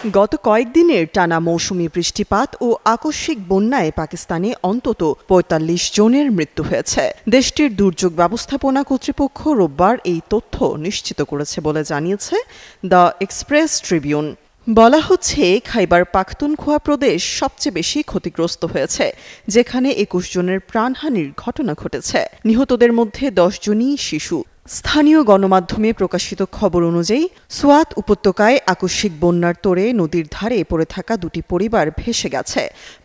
গত কয়েকদিনের টানা মৌসুমি বৃষ্টিপাত ও আকস্মিক বন্যায় পাকিস্তানে অন্তত ৪৫ জনের মৃত্যু হয়েছে। দেশটির দুর্যোগ ব্যবস্থাপনা কর্তৃপক্ষ রোববার এই তথ্য নিশ্চিত করেছে বলে জানিয়েছে দ্য এক্সপ্রেস ট্রিবিউন। বলা হচ্ছে, খাইবার পাখতুনখোয়া প্রদেশ সবচেয়ে বেশি ক্ষতিগ্রস্ত হয়েছে, যেখানে ২১ জনের প্রাণহানির ঘটনা ঘটেছে। নিহতদের মধ্যে ১০ জনই শিশু। স্থানীয় গণমাধ্যমে প্রকাশিত খবর অনুযায়ী সোয়াত উপত্যকায় আকস্মিক বন্যার তোড়ে নদীর ধারে পড়ে থাকা দুটি পরিবার ভেসে গেছে।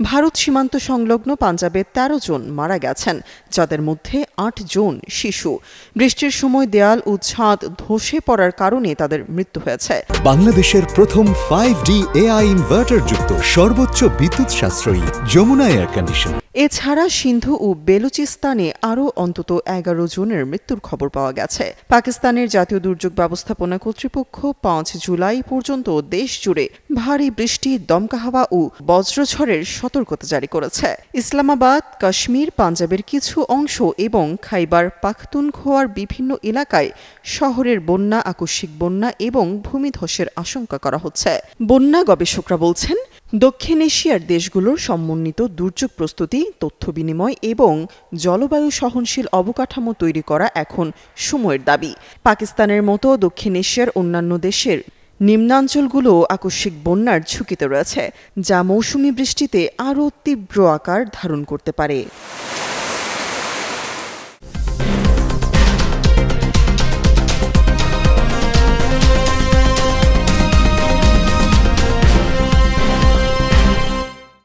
ভারত সীমান্ত সংলগ্ন পাঞ্জাবে ১৩ জন মারা গেছেন, যাদের মধ্যে ৮ জন শিশু। বৃষ্টির সময় দেয়াল ও ছাদ ধসে পড়ার কারণে তাদের মৃত্যু হয়েছে। বাংলাদেশের প্রথম 5D AI ইনভার্টার যুক্ত সর্বোচ্চ বিদ্যুৎ সাশ্রয়ী যমুনা এয়ার কন্ডিশন। এছাড়া সিন্ধু ও বেলুচিস্তানে আরও অন্তত ১১ জনের মৃত্যুর খবর পাওয়া গেছে। পাকিস্তানের জাতীয় দুর্যোগ ব্যবস্থাপনা কর্তৃপক্ষ ৫ জুলাই পর্যন্ত দেশ জুড়ে ভারী বৃষ্টি, দমকা হাওয়া ও বজ্রঝড়ের সতর্কতা জারি করেছে। ইসলামাবাদ, কাশ্মীর, পাঞ্জাবের কিছু অংশ এবং খাইবার পাখতুনখোয়ার বিভিন্ন এলাকায় শহরের বন্যা, আকস্মিক বন্যা এবং ভূমিধসের আশঙ্কা করা হচ্ছে। বন্যা গবেষকরা বলছেন, দক্ষিণ এশিয়ার দেশগুলোর সমন্বিত দুর্যোগ প্রস্তুতি, তথ্য বিনিময় এবং জলবায়ু সহনশীল অবকাঠামো তৈরি করা এখন সময়ের দাবি। পাকিস্তানের মতো দক্ষিণ এশিয়ার অন্যান্য দেশের নিম্নাঞ্চলগুলো আকস্মিক বন্যার ঝুঁকিতে রয়েছে, যা মৌসুমি বৃষ্টিতে আরও তীব্র আকার ধারণ করতে পারে।